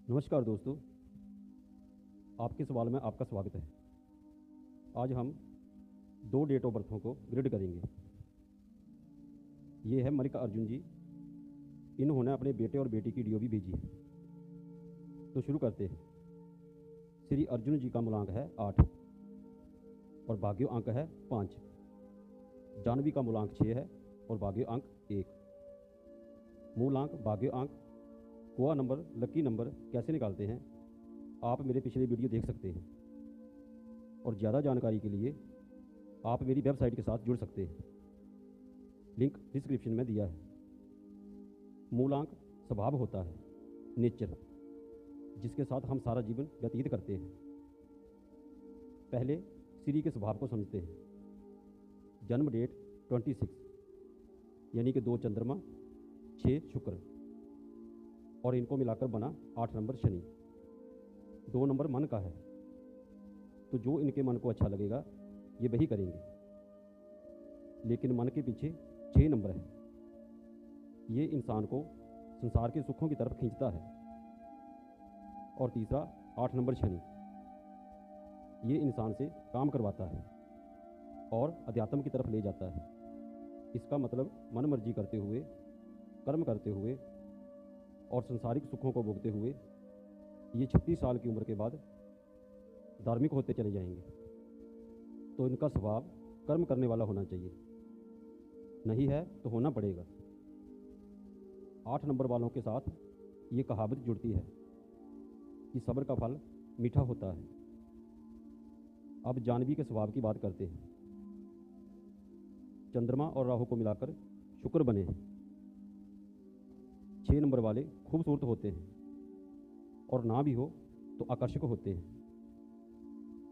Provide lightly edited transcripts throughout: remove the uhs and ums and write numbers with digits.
नमस्कार दोस्तों, आपके सवाल में आपका स्वागत है। आज हम दो डेट ऑफ बर्थों को ग्रेड करेंगे। ये है मल्लिका अर्जुन जी। इन्होंने अपने बेटे और बेटी की डीओ भी भेजी है। तो शुरू करते हैं। श्री अर्जुन जी का मूलांक है 8 और भाग्य अंक है 5। जानवी का मूलांक 6 है और भाग्य अंक 1। मूलांक, भाग्य अंक, कोआ नंबर, लकी नंबर कैसे निकालते हैं आप मेरे पिछले वीडियो देख सकते हैं। और ज़्यादा जानकारी के लिए आप मेरी वेबसाइट के साथ जुड़ सकते हैं, लिंक डिस्क्रिप्शन में दिया है। मूलांक स्वभाव होता है, नेचर, जिसके साथ हम सारा जीवन व्यतीत करते हैं। पहले श्री के स्वभाव को समझते हैं। जन्म डेट 26 यानी कि 2 चंद्रमा 6 शुक्र और इनको मिलाकर बना 8 नंबर शनि। 2 नंबर मन का है, तो जो इनके मन को अच्छा लगेगा ये वही करेंगे। लेकिन मन के पीछे 6 नंबर है। ये इंसान को संसार के सुखों की तरफ खींचता है। और तीसरा 8 नंबर शनि, ये इंसान से काम करवाता है और अध्यात्म की तरफ ले जाता है। इसका मतलब मन मर्जी करते हुए, कर्म करते हुए और संसारिक सुखों को भोगते हुए ये 36 साल की उम्र के बाद धार्मिक होते चले जाएंगे। तो इनका स्वभाव कर्म करने वाला होना चाहिए, नहीं है तो होना पड़ेगा। 8 नंबर वालों के साथ ये कहावत जुड़ती है कि सब्र का फल मीठा होता है। अब जानवी के स्वभाव की बात करते हैं। चंद्रमा और राहु को मिलाकर शुक्र बने हैं। 6 नंबर वाले खूबसूरत होते हैं और ना भी हो तो आकर्षक होते हैं।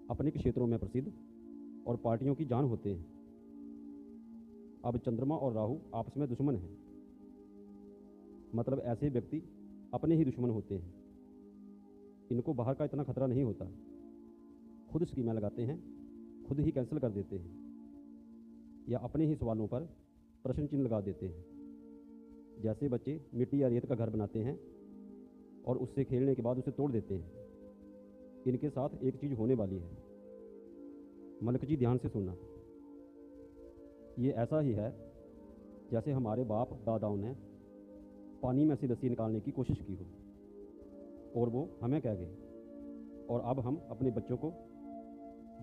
अपने क्षेत्रों में प्रसिद्ध और पार्टियों की जान होते हैं। अब चंद्रमा और राहु आपस में दुश्मन हैं, मतलब ऐसे व्यक्ति अपने ही दुश्मन होते हैं। इनको बाहर का इतना खतरा नहीं होता। खुद स्कीमें लगाते हैं, खुद ही कैंसिल कर देते हैं या अपने ही सवालों पर प्रश्न चिन्ह लगा देते हैं। जैसे बच्चे मिट्टी या रेत का घर बनाते हैं और उससे खेलने के बाद उसे तोड़ देते हैं। इनके साथ एक चीज़ होने वाली है। मलक जी, ध्यान से सुनना। ये ऐसा ही है जैसे हमारे बाप दादाओं ने पानी में से रस्सी निकालने की कोशिश की हो और वो हमें कह गए, और अब हम अपने बच्चों को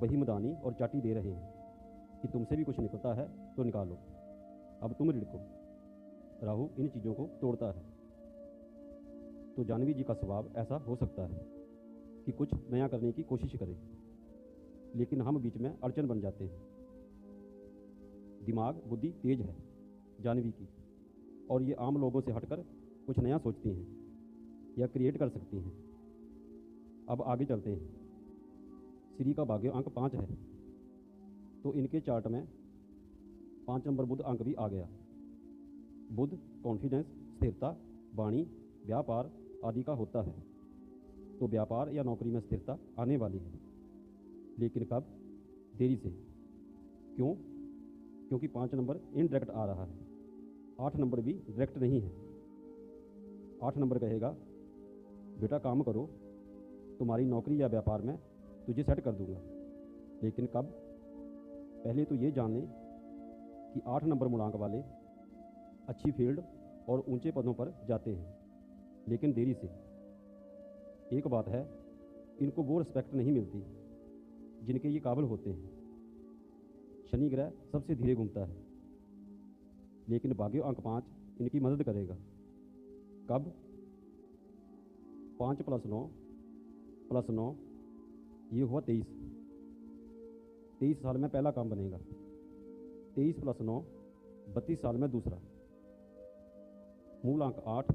वही मदानी और चाटी दे रहे हैं कि तुमसे भी कुछ निकलता है तो निकालो, अब तुम रिड़को। राहु इन चीज़ों को तोड़ता है। तो जानवी जी का स्वभाव ऐसा हो सकता है कि कुछ नया करने की कोशिश करें, लेकिन हम बीच में अड़चन बन जाते हैं। दिमाग, बुद्धि तेज है जानवी की, और ये आम लोगों से हटकर कुछ नया सोचती हैं या क्रिएट कर सकती हैं। अब आगे चलते हैं। श्री का भाग्य अंक 5 है, तो इनके चार्ट में 5 नंबर बुध अंक भी आ गया। बुध कॉन्फिडेंस, स्थिरता, वाणी, व्यापार आदि का होता है। तो व्यापार या नौकरी में स्थिरता आने वाली है, लेकिन कब? देरी से। क्यों? क्योंकि 5 नंबर इनडायरेक्ट आ रहा है। 8 नंबर भी डायरेक्ट नहीं है। 8 नंबर कहेगा, बेटा काम करो, तुम्हारी नौकरी या व्यापार में तुझे सेट कर दूंगा। लेकिन कब? पहले तो ये जान लें कि 8 नंबर मूलांक वाले अच्छी फील्ड और ऊंचे पदों पर जाते हैं, लेकिन देरी से। एक बात है, इनको वो रिस्पेक्ट नहीं मिलती जिनके ये काबिल होते हैं। शनि ग्रह सबसे धीरे घूमता है, लेकिन भाग्य अंक 5 इनकी मदद करेगा। कब? 5 + 9 + 9 ये हुआ 23। 23 साल में पहला काम बनेगा। 23 + 9 32 साल में दूसरा। मूल अंक 8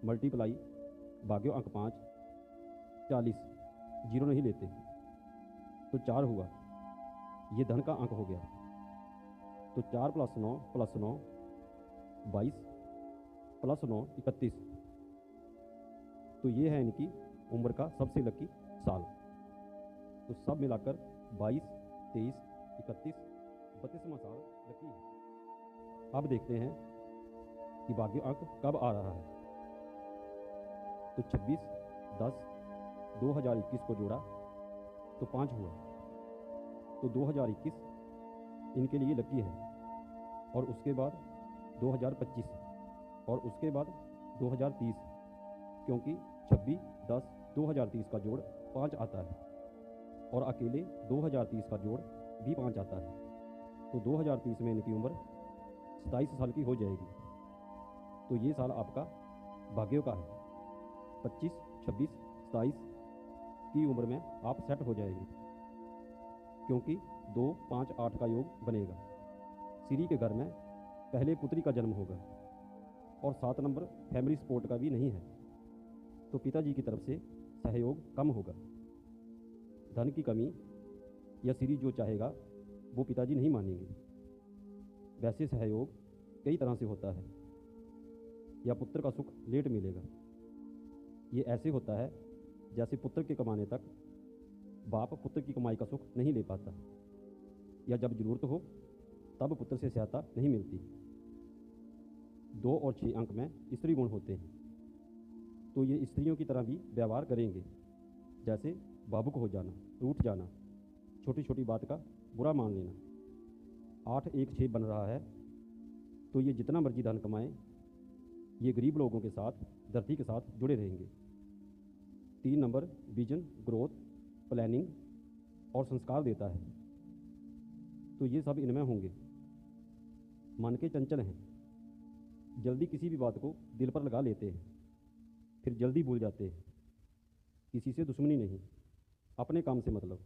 मल्टीप्लाई भाग्य अंक 5 40, जीरो नहीं लेते तो 4 हुआ। ये धन का अंक हो गया। तो 4 + 9 + 9 22 + 9 31। तो ये है इनकी उम्र का सबसे लकी साल। तो सब मिलाकर 22, 23, 31, 32वां साल लकी है। अब देखते हैं कि भाग्य अंक कब आ रहा है। तो 26, 10 2021 को जोड़ा तो 5 हुआ। तो 2021 इनके लिए लकी है, और उसके बाद 2025 और उसके बाद 2030, क्योंकि 26 10 2030 का जोड़ 5 आता है, और अकेले 2030 का जोड़ भी 5 आता है। तो 2030 में इनकी उम्र 27 साल की हो जाएगी। तो ये साल आपका भाग्यों का है। 25 26 27 की उम्र में आप सेट हो जाएंगे, क्योंकि 2 5 8 का योग बनेगा। श्री के घर में पहले पुत्री का जन्म होगा, और 7 नंबर फैमिली सपोर्ट का भी नहीं है, तो पिताजी की तरफ से सहयोग कम होगा। धन की कमी या श्री जो चाहेगा वो पिताजी नहीं मानेंगे। वैसे सहयोग कई तरह से होता है, या पुत्र का सुख लेट मिलेगा। ये ऐसे होता है जैसे पुत्र के कमाने तक बाप पुत्र की कमाई का सुख नहीं ले पाता, या जब जरूरत हो तब पुत्र से सहायता नहीं मिलती। 2 और 6 अंक में स्त्री गुण होते हैं, तो ये स्त्रियों की तरह भी व्यवहार करेंगे, जैसे भावुक हो जाना, रूठ जाना, छोटी छोटी बात का बुरा मान लेना। 8 1 6 बन रहा है, तो ये जितना मर्जी धन कमाएं, ये गरीब लोगों के साथ, धरती के साथ जुड़े रहेंगे। 3 नंबर विजन, ग्रोथ, प्लानिंग और संस्कार देता है, तो ये सब इनमें होंगे। मन के चंचल हैं, जल्दी किसी भी बात को दिल पर लगा लेते हैं, फिर जल्दी भूल जाते हैं। किसी से दुश्मनी नहीं, अपने काम से मतलब।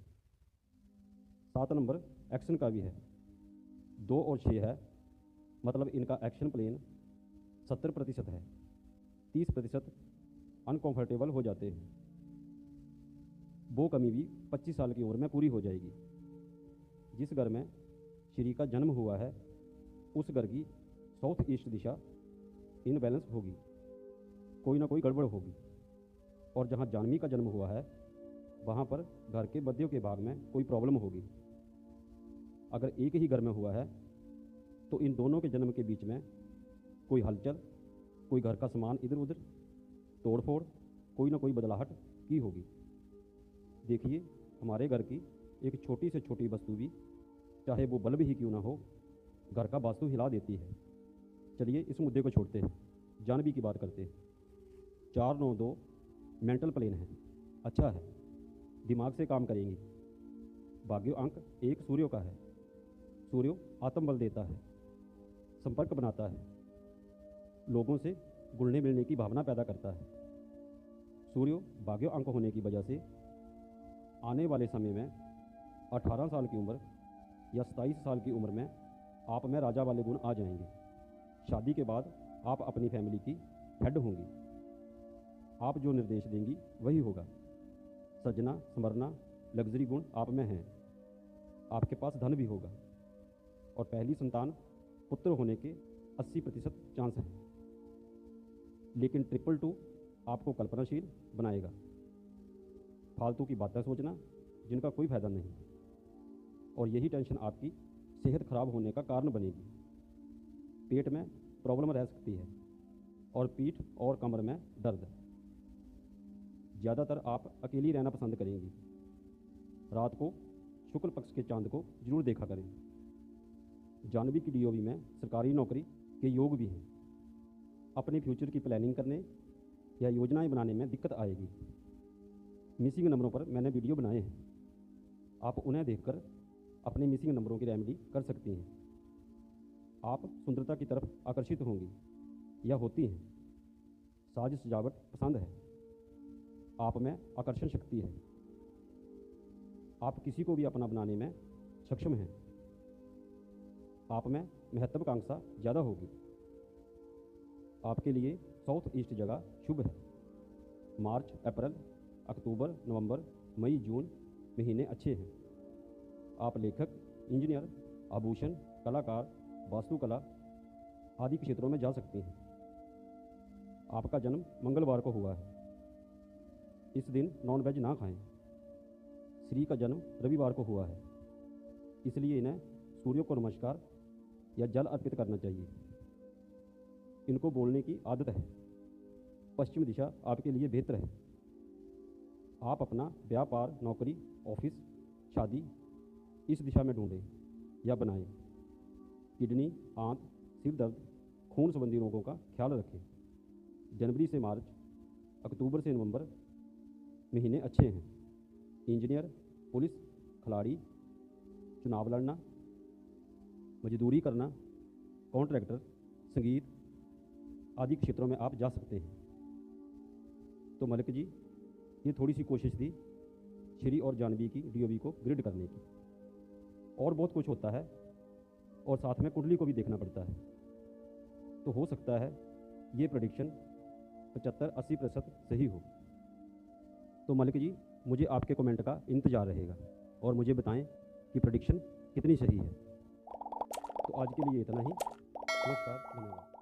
7 नंबर एक्शन का भी है। 2 और 6 है, मतलब इनका एक्शन प्लेन 70% है। 30% अनकंफर्टेबल हो जाते हैं। वो कमी भी 25 साल की उम्र में पूरी हो जाएगी। जिस घर में श्री का जन्म हुआ है, उस घर की साउथ ईस्ट दिशा इनबैलेंस होगी, कोई ना कोई गड़बड़ होगी। और जहाँ जानवी का जन्म हुआ है, वहाँ पर घर के मध्य के भाग में कोई प्रॉब्लम होगी। अगर एक ही घर में हुआ है, तो इन दोनों के जन्म के बीच में कोई हलचल, कोई घर का सामान इधर उधर, तोड़फोड़, कोई ना कोई बदलाहट की होगी। देखिए, हमारे घर की एक छोटी से छोटी वस्तु भी, चाहे वो बल्ब ही क्यों ना हो, घर का वास्तु हिला देती है। चलिए इस मुद्दे को छोड़ते हैं, जानवी की बात करते हैं। 4 9 2 मेंटल प्लेन है, अच्छा है, दिमाग से काम करेंगी। भाग्य अंक 1 सूर्य का है। सूर्य आत्मबल देता है, संपर्क बनाता है, लोगों से घुलने मिलने की भावना पैदा करता है। सूर्य भाग्य अंक होने की वजह से आने वाले समय में 18 साल की उम्र या 27 साल की उम्र में आप में राजा वाले गुण आ जाएंगे। शादी के बाद आप अपनी फैमिली की हेड होंगी। आप जो निर्देश देंगी वही होगा। सजना, संवरना, लग्जरी गुण आप में हैं। आपके पास धन भी होगा, और पहली संतान पुत्र होने के 80% चांस हैं। लेकिन 222 आपको कल्पनाशील बनाएगा। फालतू की बातें सोचना जिनका कोई फायदा नहीं, और यही टेंशन आपकी सेहत खराब होने का कारण बनेगी। पेट में प्रॉब्लम रह सकती है, और पीठ और कमर में दर्द। ज़्यादातर आप अकेली रहना पसंद करेंगी। रात को शुक्ल पक्ष के चांद को जरूर देखा करें। जानवी की डीओवी में सरकारी नौकरी के योग भी हैं। अपने फ्यूचर की प्लानिंग करने या योजनाएं बनाने में दिक्कत आएगी। मिसिंग नंबरों पर मैंने वीडियो बनाए हैं, आप उन्हें देखकर अपने मिसिंग नंबरों की रेमेडी कर सकती हैं। आप सुंदरता की तरफ आकर्षित होंगी या होती हैं। साज सजावट पसंद है, आप में आकर्षण शक्ति है। आप किसी को भी अपना बनाने में सक्षम हैं। आप में महत्वाकांक्षा ज़्यादा होगी। आपके लिए साउथ ईस्ट जगह शुभ है। मार्च, अप्रैल, अक्टूबर, नवंबर, मई, जून महीने अच्छे हैं। आप लेखक, इंजीनियर, आभूषण, कलाकार, वास्तुकला आदि क्षेत्रों में जा सकती हैं। आपका जन्म मंगलवार को हुआ है, इस दिन नॉनवेज ना खाएं। श्री का जन्म रविवार को हुआ है, इसलिए इन्हें सूर्य को नमस्कार या जल अर्पित करना चाहिए। इनको बोलने की आदत है। पश्चिम दिशा आपके लिए बेहतर है। आप अपना व्यापार, नौकरी, ऑफिस, शादी इस दिशा में ढूंढें या बनाएं। किडनी, आंत, सिर दर्द, खून संबंधी रोगों का ख्याल रखें। जनवरी से मार्च, अक्टूबर से नवंबर महीने अच्छे हैं। इंजीनियर, पुलिस, खिलाड़ी, चुनाव लड़ना, मजदूरी करना, कॉन्ट्रैक्टर, संगीत आदि क्षेत्रों में आप जा सकते हैं। तो मलिक जी, ये थोड़ी सी कोशिश थी श्री और जानवी की डीओबी को ग्रिड करने की। और बहुत कुछ होता है और साथ में कुंडली को भी देखना पड़ता है। तो हो सकता है ये प्रेडिक्शन 75-80% सही हो। तो मलिक जी, मुझे आपके कमेंट का इंतज़ार रहेगा और मुझे बताएं कि प्रेडिक्शन कितनी सही है। तो आज के लिए इतना ही। नमस्कार, धन्यवाद।